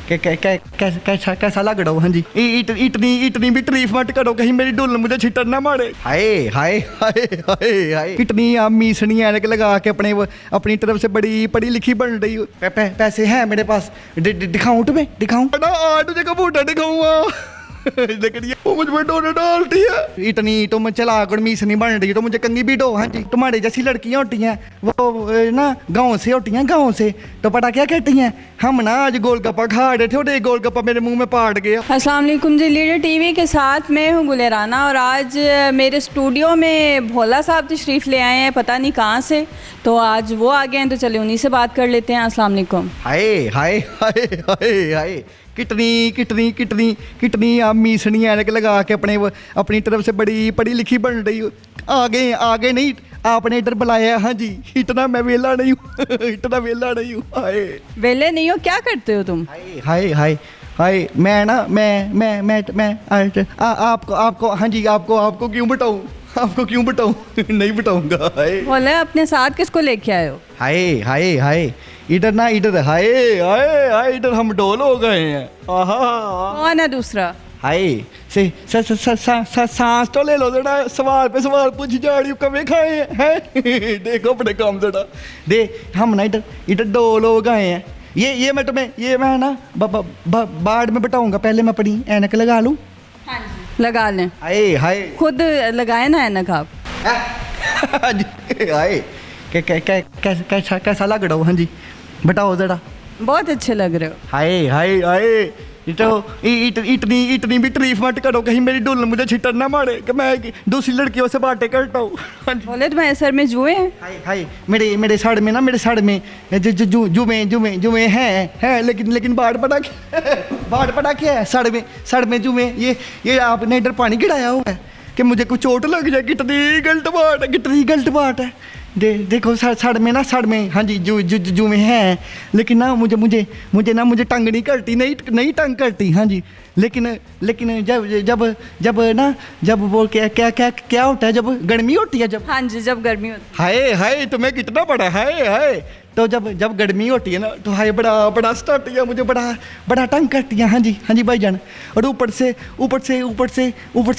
कैसा लग रहा हो? हाँ जी, इतनी इतनी भी तारीफ मत करो कहीं मेरी डुल्लन मुझे छिटर ना मारे। हाय हाय हाय हाय हाय, कितनी आप मीसनी ऐनक लगा के अपनी तरफ से बड़ी पढ़ी लिखी बन रही हो। पैसे हैं मेरे पास, दिखाऊं तुम्हें? दिखाऊं? तुझे कंप्यूटर दिखाऊंगा। वो मुझ पे डोने डालती है। इतनी तुम चला कर मीसनी बन रही तो मुझे कंगी भी दो। हाँ जी, तुम्हारे जैसी लड़कियां होती हैं वो ना गाँव से होती हैं, गाँव से। तो पता क्या कहती हैं, हम ना आज गोलगप्पा खा रहे थे और एक गोलगप्पा मेरे मुंह में पाट गया। अस्सलाम वालेकुम जी, लीडर टीवी के साथ मैं हूँ गुलेराना और आज मेरे स्टूडियो में भोला साहब तशरीफ़ ले आए हैं, पता नहीं कहाँ से। तो आज वो आ गए हैं तो चलिए उन्हीं से बात कर लेते हैं। अस्सलाम वालेकुम। हाय हाय हाय हाय हाय, कितनी कितनी कितनी कितनी आप मीसनी ऐनक लगा के अपनी तरफ से बड़ी पढ़ी लिखी बन रही हो। आगे नहीं, आपने इधर बुलाया। हाँ जी, इतना मैं वेला नहीं हूँ। इतना वेला नहीं हूँ। हाय, वेले नहीं हो? क्या करते हो तुम? हाय हाय हाय हाय, मैं ना मैं आपको हाँ जी, आपको क्यों बताऊँ? आपको क्यों बताऊँ? नहीं बताऊँगा। हाय, बोले अपने साथ किसको लेके आए हो? हाय हाय हाय, इधर ना इधर, हाय हाय हाय, इधर हम डोल हो गए हैं। कौन है दूसरा? हाय से सांस तो ले लो जरा, सवाल पे सवाल पूछी जा रही हूँ, कभी खाए हैं? देखो अपने काम जरा दे, हम ना इधर डोल हो गए हैं। ये मैं ना बाद में बताऊंगा, पहले मैं अपनी ऐनक लगा लूँ। हाँ जी, लगा लें। हाय हाय, खुद लगाए ना ऐनक आप। हाय, कैसा लग रहा हो? हाँ जी, बताओ जरा। बहुत अच्छे लग रहे हो। हाय हाय हाय, इतनी भी तारीफ मत करो कहीं मेरी डुल्लन मुझे छिटर ना मारे कि मैं दूसरी लड़कियों से बातें करता हूँ। बोले तुम्हारे सर में जुए हैं? हाय हाय, मेरे सर में जुमे हैं, लेकिन बाढ़ पड़ा क्या है? सर में जुमे। ये आपने इधर पानी गिराया हुआ है कि मुझे कुछ चोट लग जाए। कितनी गलत बात है। देखो सड़ में हाँ जी जुमे हैं, लेकिन ना मुझे टंग नहीं करती, नहीं टंग करती। हाँ जी, लेकिन जब वो क्या होता है, जब गर्मी होती है, जब। हाँ जी, जब गर्मी होती है। हाय हाय, तुम्हें कितना बड़ा हाय। तो जब गर्मी होती है ना तो हाय बड़ा स्टार्ट है, मुझे बड़ा तंग करती है। हाँ जी भाईजान। और ऊपर से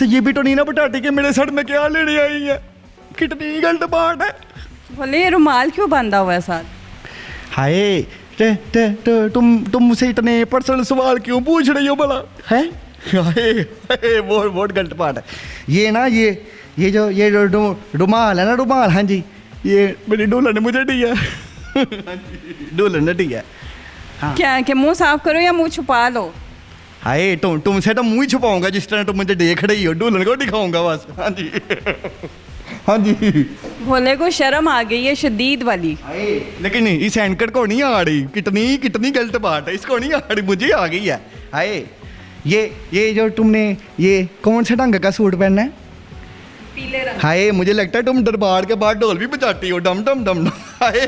ये भी तो नहीं ना बताती कि मेरे सर में क्या लेने आई है। कितनी गलत बात है। बोले ये रुमाल क्यों बांधा हुआ है साथ? हाय, तुम मुझसे इतने पर्सनल सवाल क्यों पूछ रही हो भला? है बहुत गलत बात है। ये जो रुमाल है ना, रुमाल, हाँ जी, ये मेरी डोला ने मुझे दिया। डोला ने दिया। हाँ। क्या मुंह साफ करो या मुंह छुपा लो? हाय, तुमसे तो मुंह ही छुपाऊंगा जिस तरह तुम मुझे देख रही हो। डोलन को दिखाऊंगा बस। हाँ जी। हाँ जी, भोले को शर्म आ गई है शदीद वाली। लेकिन इस एंकर को नहीं आ रही। कितनी गलत बात है, इसको नहीं आ रही, मुझे आ गई है। हाय, ये जो तुमने ये कौन से ढंग का सूट पहनना है? पीले रंग। हाय, मुझे लगता है तुम दरबार के बाद ढोल भी बजाती हो, डम डम डम। हाय,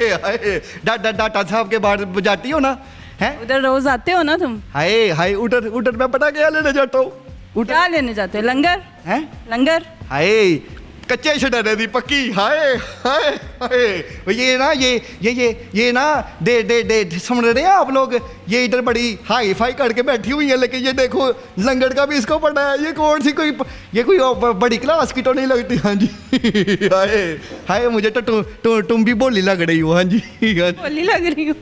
डाटा साहब के बाद बजाती हो ना? है, उधर रोज आते हो ना तुम? हाय, उधर मैं पता क्या लेने जाता हूँ। क्या लेने जाते हो? लंगर है? लंगर। हाय, कच्चे शडरे दी पक्की। हाय हाय हाय, ये ना दे समझ रहे हैं आप लोग, ये इधर बड़ी हाई फाई करके बैठी हुई है, लेकिन ये देखो लंगड़ का भी इसको पता है। ये कौन सी कोई बड़ी क्लास की तो नहीं लगती। हाँ जी। हाय, मुझे तो तुम भी बोली लग रही हो। हाँ जी, बोली लग रही हो।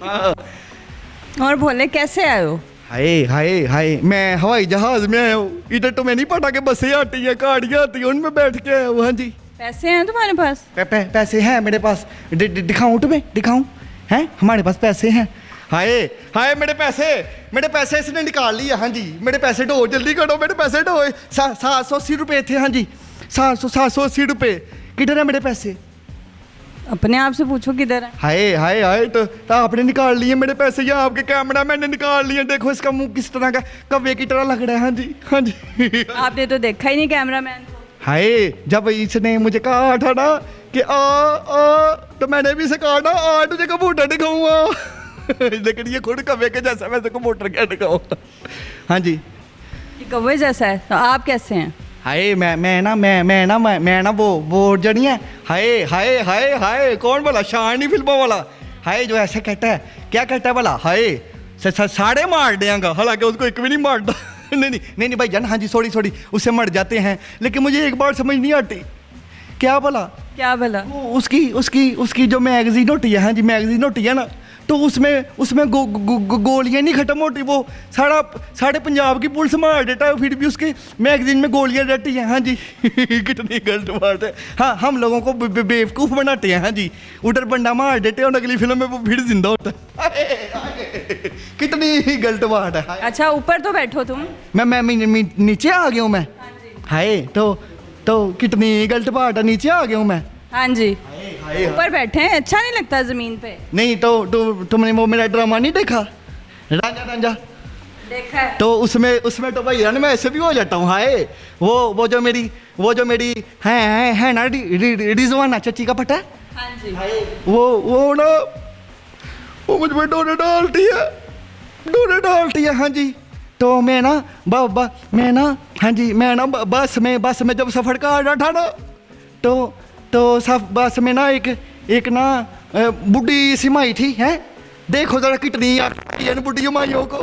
और भोले कैसे आए हो? हाय हाय हाय, मैं हवाई जहाज में आया हूँ। इधर तुम्हें नहीं पता कि बसें आती हैं, गाड़ियाँ आती हैं, उनमें बैठ के आया हूँ। हाँ जी। पैसे हैं तुम्हारे पास? पैसे हैं मेरे पास। दिखाऊं तुम्हें? दिखाऊं? हैं, हमारे पास पैसे हैं। हाय हाय, मेरे पैसे इसने निकाल लिया। हाँ जी, मेरे पैसे दो, जल्दी करो, मेरे पैसे दो। 780 रुपये थे। हाँ जी, 780 रुपये। किधर है मेरे पैसे? अपने आप से पूछो किधर है। हाय हाय हाय, तो आपने निकाल लिए मेरे पैसे या आपके कैमरा मैन ने निकाल लिए? देखो इसका मुंह किस तरह का, कव्वे की तरह लग रहा है। हाँ जी, हाँ जी। आपने तो देखा ही नहीं कैमरा मैन को। हाय, जब इसने मुझे कहा था ना कि आ तो मैंने भी इसे कहा ना, तुझे कंप्यूटर दिखाऊंगा। लेकिन ये खुद कव्वे के जैसा, वैसे कंप्यूटर क्या दिखाऊंगा। हाँ जी, ये कव्वे जैसा है, तो आप कैसे हैं? हाय, मैं ना वो जड़ी है। हाय हाय हाय हाय, कौन बोला? शानी फिल्मों वाला। हाय, जो ऐसे कहता है, क्या कहता है बोला? हाय, साढ़े मार देंगा, हालांकि उसको एक भी नहीं मारता। नहीं भाईजान, हाँ जी सॉरी, उससे मर जाते हैं। लेकिन मुझे एक बार समझ नहीं आती, क्या भला उसकी जो मैगजीन होती है, हाँ जी मैगजीन होती है ना, तो उसमें गोलियां नहीं खत्म होती, वो साढ़े पंजाब की पुलिस मार देता है, फिर भी उसके मैगजीन में गोलियां रहती हैं। हाँ जी कितनी गलत बात है। हाँ, हम लोगों को बेवकूफ़ बनाते हैं। हाँ जी, उधर बंदा मार देते हैं और अगली फिल्म में वो फिर जिंदा होता है। कितनी गलत बात है। अच्छा, ऊपर तो बैठो तुम। मैं नीचे आ गया हूँ मैं। हाय, तो कितनी गलत बात है, नीचे आ गया हूँ मैं। हाँ जी, ऊपर बैठे हैं, अच्छा नहीं लगता जमीन पे। नहीं तो तुमने वो मेरा ड्रामा नहीं देखा, रांझा? देखा है। तो उसमें तो भैया ना मैं ऐसे भी हो जाता हूँ। हाय, वो जो मेरी है ना रिजवाना चची का पता है? हाँ जी। वो ना वो मुझ पे डोरे डालती है। हाँ जी, तो मैं ना बस में जब सफ़र कर रहा था ना, तो सब बस में ना एक ना बुढ़ी सी माई थी। है, देखो जरा कितनी बुढ़ी माइयों को।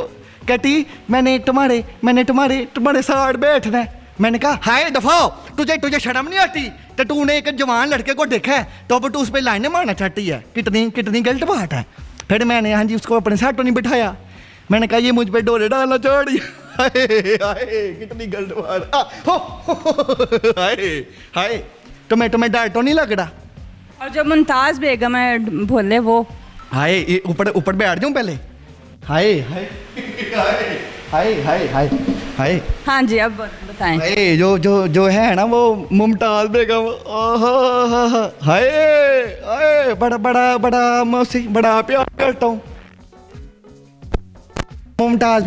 कहती मैंने तुम्हारे साथ बैठना है। मैंने कहा हाय दफाओ, तुझे शर्म नहीं आती? तो तूने एक जवान लड़के को देखा है तो अब तू उस पर लाइनें मारना चाहती है, कितनी गलत बात है। फिर मैंने हाँ जी उसको अपने साथ तो नहीं बिठाया, मैंने कहा ये मुझ पे डोरे डालना चाह रही है। हाय कितनी गलत बात। हाय तुम्हें डर तो नहीं लग रहा? और जो मुमताज बेगम है भोले, वो हाय ऊपर बैठ जाऊं पहले? हाय हाँ जी, अब बताएं। हाय जो है ना वो मुमताज बेगम, हाय बड़ा मौसी, बड़ा प्यार करता हूँ। मुमताज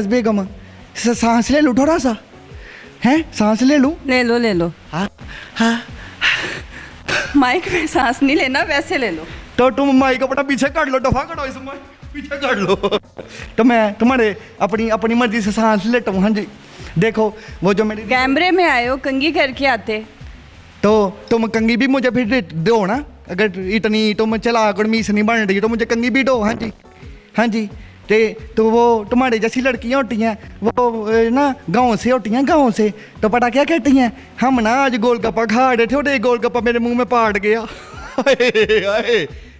बेगम, सांस ले लूँ थोड़ा सा, है सांस ले लूँ? ले लो। हाँ माइक में सांस नहीं लेना, वैसे ले लो। तो तुम माइक अपना पीछे कर लो, दफा करो इसमें, पीछे कर लो। तो मैं तुम्हारे अपनी मर्जी से सांस लेता हूँ। हाँ जी, देखो वो जो मेरी कैमरे में आए हो, कंघी करके आते तो तुम कंघी भी मुझे फिर दो ना। अगर इतनी तुम चला मीस नहीं बन रही तो मुझे कंघी भी दो। हाँ जी तो वो तुम्हारे जैसी लड़कियाँ होती हैं, वो ना गांव से होती हैं, गांव से। तो पता क्या कहती हैं, हम ना आज गोलगप्पा खा रहे थे और एक गोलगप्पा मेरे मुंह में पाट गया।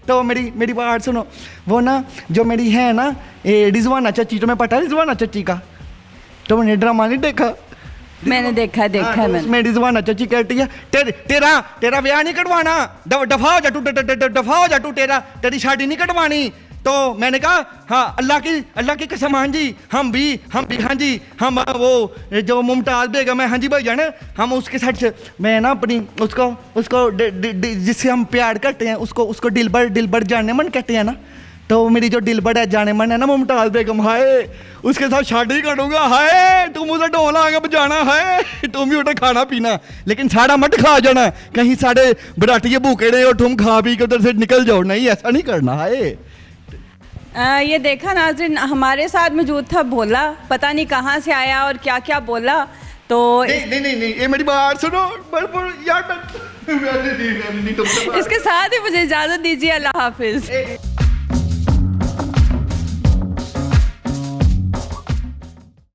तो मेरी बात सुनो, वो ना जो मेरी है ना रिजवाना चची, तुम्हें पता है रिजवाना चची का? तुमने ड्रामा नहीं देखा? मैंने देखा है। मैंने रिजवाना चची कहती है तेरा ब्याह नहीं कटवाना, दफा हो जा तू, तेरी शादी नहीं कटवानी। तो मैंने कहा हाँ अल्लाह की कसम, हाँ जी हम भी हाँ जी, हम वो जो मुमताज बेगम है, हाँ जी भाईजान, हम उसके साथ मैं ना अपनी उसको जिससे हम प्यार करते हैं उसको दिलबर जाने मन कहते हैं ना, तो मेरी जो दिलबर है जाने मन है ना मुमताज बेगम, हाय उसके साथ शादी करूँगा। हाय तुम उधर ढोल आगे बजाना, है तुम भी उधर खाना पीना, लेकिन सारा मत खा जाना, कहीं साढ़े बरातिये भूखे रहे और तुम खा पी के उधर से निकल जाओ, नहीं ऐसा नहीं करना। हाय ये देखा नाज़रीन, हमारे साथ मौजूद था भोला, पता नहीं कहाँ से आया और क्या क्या बोला। तो नहीं ये मेरी बात सुनो यार, इसके साथ ही मुझे इजाज़त दीजिए, अल्लाह हाफिज़।